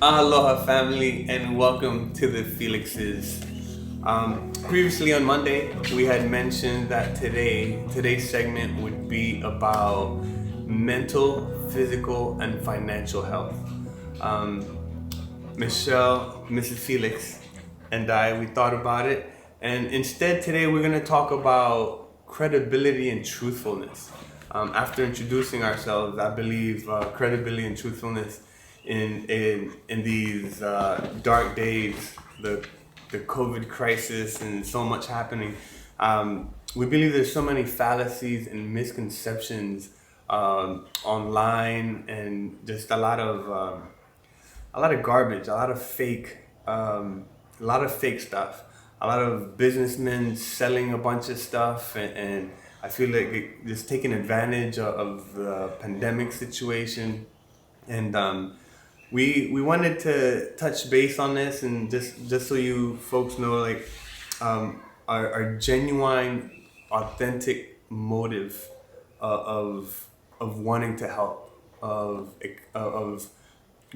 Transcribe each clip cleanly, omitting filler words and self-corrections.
Aloha family and welcome to the Felixes. Previously on Monday, we had mentioned that today's segment would be about mental, physical, and financial health. Um, Michelle, Mrs. Felix, and we thought about it, and instead today we're going to talk about credibility and truthfulness. After introducing ourselves, I believe credibility and truthfulness in these dark days, the COVID crisis, and so much happening. We believe there's so many fallacies and misconceptions online, and just a lot of garbage, a lot of fake stuff, a lot of businessmen selling a bunch of stuff, and I feel like just taking advantage of the pandemic situation, and we wanted to touch base on this, and just so you folks know, like our genuine, authentic motive of wanting to help, of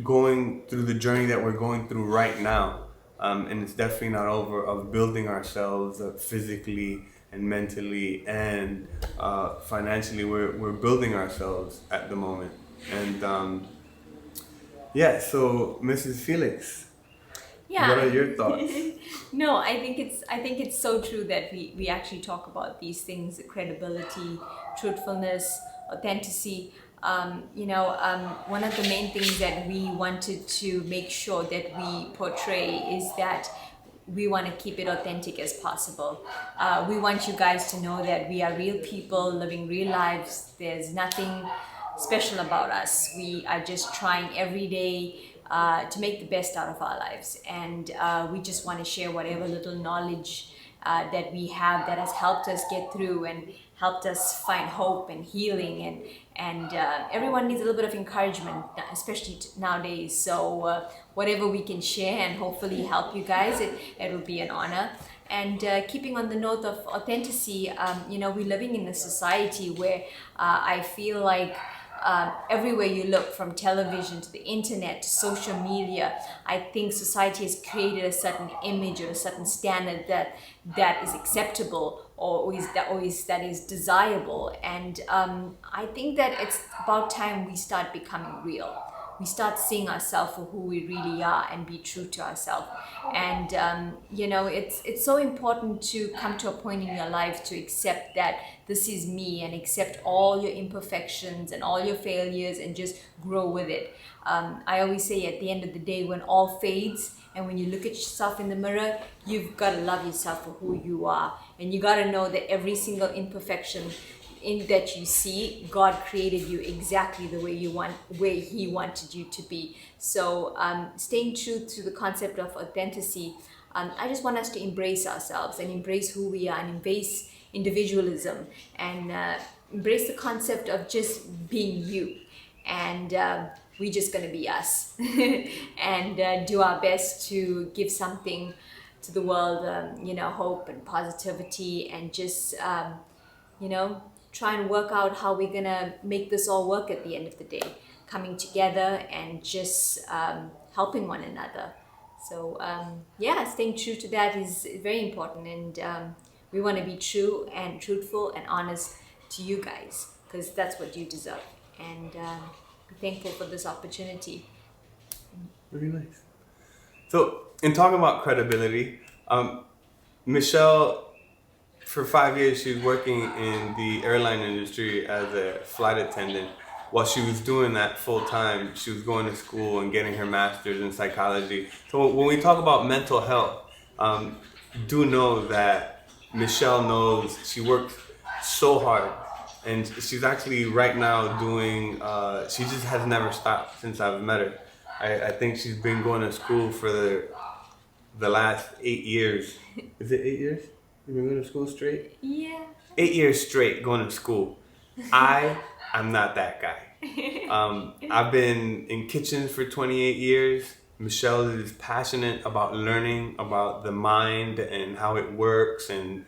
going through the journey that we're going through right now, and it's definitely not over, of building ourselves physically and mentally and financially. We're building ourselves at the moment, and yeah. So, Mrs. Felix, what Yeah. are your thoughts? No, I think it's so true that we actually talk about these things: credibility, truthfulness, authenticity. One of the main things that we wanted to make sure that we portray is that we want to keep it authentic as possible. We want you guys to know that we are real people living real lives. There's nothing special about us. We are just trying every day to make the best out of our lives, and we just want to share whatever little knowledge that we have that has helped us get through and helped us find hope and healing, and everyone needs a little bit of encouragement, especially nowadays. So whatever we can share and hopefully help you guys, it will be an honor. And keeping on the note of authenticity, we're living in a society where I feel like everywhere you look, from television to the internet to social media, I think society has created a certain image or a certain standard that is acceptable, or is that is desirable. And I think that it's about time we start becoming real. We start seeing ourselves for who we really are and be true to ourselves. And it's so important to come to a point in your life to accept that this is me, and accept all your imperfections and all your failures, and just grow with it. I always say, at the end of the day, when all fades and when you look at yourself in the mirror, you've got to love yourself for who you are, and you got to know that every single imperfection in that you see, God created you exactly the way you want, where He wanted you to be. So staying true to the concept of authenticity, I just want us to embrace ourselves and embrace who we are, and embrace individualism, and embrace the concept of just being you. And we're just going to be us and do our best to give something to the world, hope and positivity, and just you know, try and work out how we're gonna make this all work at the end of the day, coming together and just helping one another. So yeah, staying true to that is very important, and we want to be true and truthful and honest to you guys, because that's what you deserve. And be thankful for this opportunity. Very nice. So, in talking about credibility, Michelle, for 5 years, she was working in the airline industry as a flight attendant. While she was doing that full time, she was going to school and getting her master's in psychology. So when we talk about mental health, um, do know that Michelle knows she works so hard, and she's actually right now doing. She just has never stopped since I've met her. I think she's been going to school for the last 8 years. Is it 8 years? You've been going to school straight? Yeah. 8 years straight going to school. I am not that guy. I've been in kitchens for 28 years. Michelle is passionate about learning about the mind and how it works, and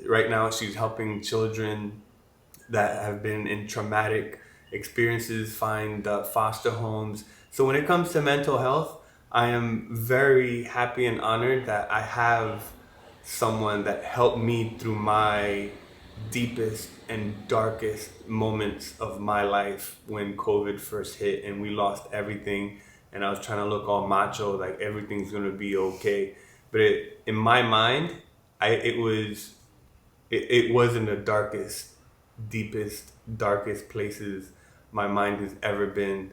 right now she's helping children that have been in traumatic experiences find foster homes. So when it comes to mental health, I am very happy and honored that I have someone that helped me through my deepest and darkest moments of my life when COVID first hit and we lost everything, and I was trying to look all macho like everything's gonna be okay. But in my mind, it was in the darkest, deepest, darkest places my mind has ever been,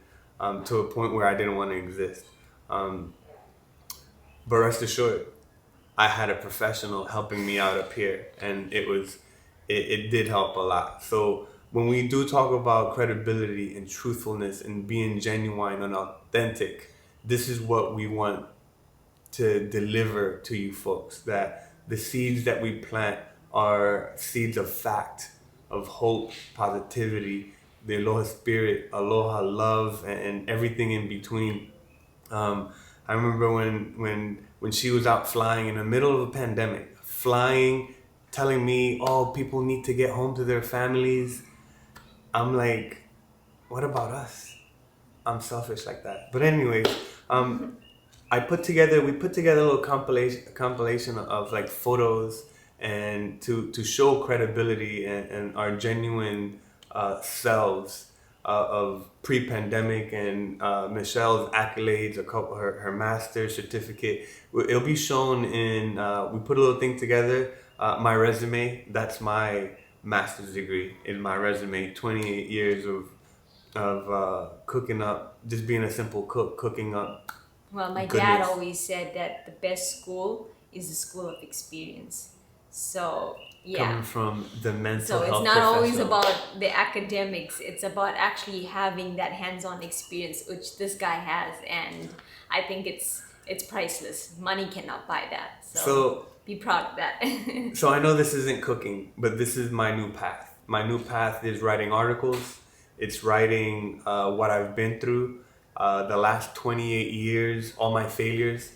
to a point where I didn't want to exist. Um, but rest assured, I had a professional helping me out up here, and it did help a lot. So when we do talk about credibility and truthfulness and being genuine and authentic, this is what we want to deliver to you folks, that the seeds that we plant are seeds of fact, of hope, positivity, the Aloha spirit, Aloha love, and everything in between. I remember when she was out flying in the middle of a pandemic, flying, telling me, "Oh, people need to get home to their families." I'm like, "What about us?" I'm selfish like that. But anyways, we put together a little compilation of like photos and to show credibility and our genuine selves of pre-pandemic, and Michelle's accolades, a couple her master's certificate. It'll be shown in we put a little thing together. My resume, that's my master's degree in my resume. 28 years of cooking up, just being a simple cook, cooking up. Well, my Goodness. dad always said that the best school is the school of experience. So, yeah. Coming from the mental So health it's not always professional. about the academics. It's about actually having that hands-on experience, which this guy has, and I think it's priceless. Money cannot buy that. So be proud of that. So I know this isn't cooking, but this is my new path. My new path is writing articles. It's writing what I've been through, the last 28 years, all my failures.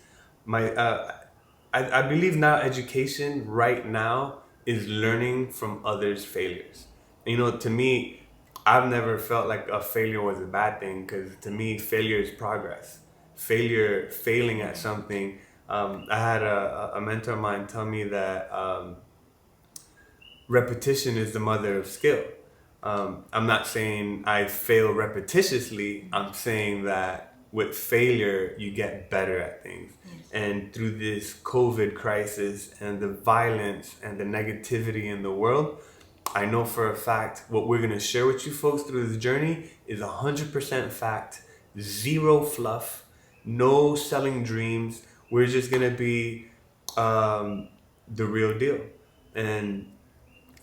I believe now education right now is learning from others' failures. You know, to me, I've never felt like a failure was a bad thing, because to me, failure is progress. Failing at something. I had a mentor of mine tell me that repetition is the mother of skill. I'm not saying I fail repetitiously. I'm saying that with failure, you get better at things. Yes. And through this COVID crisis and the violence and the negativity in the world, I know for a fact what we're going to share with you folks through this journey is 100% fact, zero fluff, no selling dreams. We're just going to be the real deal. And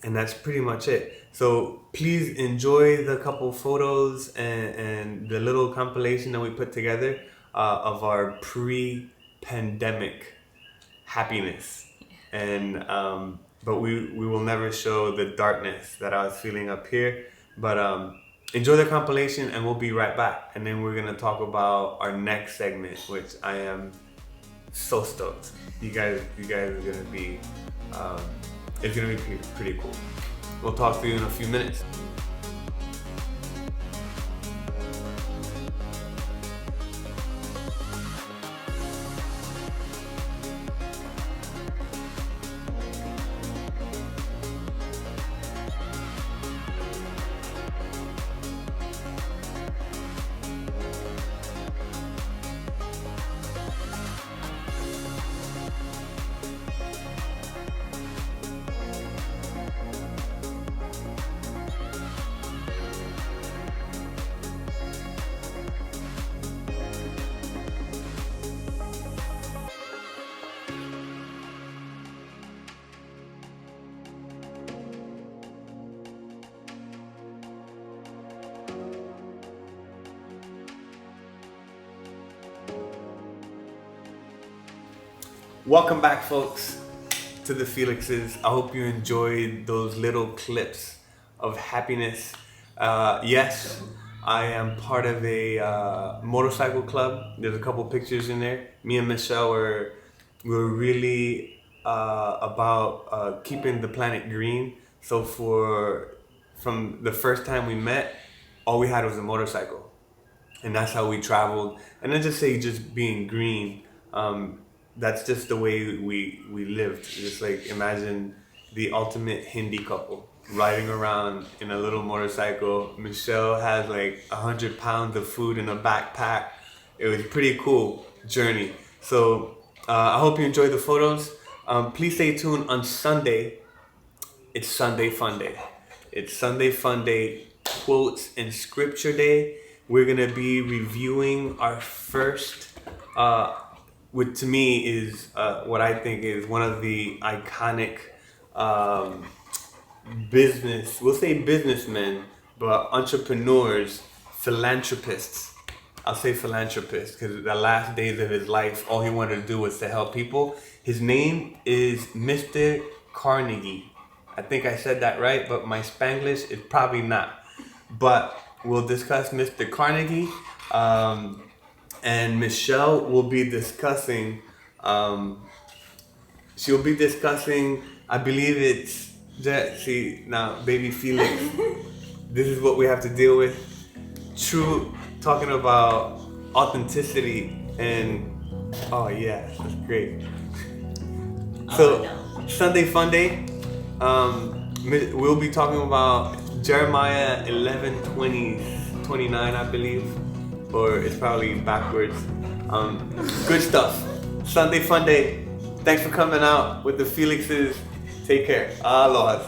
that's pretty much it. So please enjoy the couple photos and the little compilation that we put together of our pre-pandemic happiness. And but we will never show the darkness that I was feeling up here. But enjoy the compilation, and we'll be right back. And then we're gonna talk about our next segment, which I am so stoked. You guys are gonna be. It's gonna be pretty cool. We'll talk to you in a few minutes. Welcome back, folks, to the Felixes. I hope you enjoyed those little clips of happiness. Yes, I am part of a motorcycle club. There's a couple pictures in there. Me and Michelle were really about keeping the planet green. So from the first time we met, all we had was a motorcycle. and that's how we traveled. And I just say, just being green, that's just the way we lived. Just like, imagine the ultimate Hindi couple riding around in a little motorcycle. Michelle has like 100 pounds of food in a backpack. It was a pretty cool journey. So I hope you enjoyed the photos. Please stay tuned on Sunday. It's Sunday Fun Day. It's Sunday Fun Day, quotes and scripture day. We're gonna be reviewing our first, what to me is what I think is one of the iconic we'll say businessmen, but entrepreneurs, philanthropists. I'll say philanthropist because the last days of his life, all he wanted to do was to help people. His name is Mr. Carnegie. I think I said that right, but my Spanglish is probably not. But we'll discuss Mr. Carnegie, and Michelle will be discussing, she'll be discussing, I believe it's, see, now, baby Felix, this is what we have to deal with. True, talking about authenticity and, oh yeah, that's great. So, Sunday Fun Day, we'll be talking about Jeremiah 11:29, I believe, or it's probably backwards. Good stuff. Sunday Fun Day. Thanks for coming out with the Felixes. Take care. Aloha.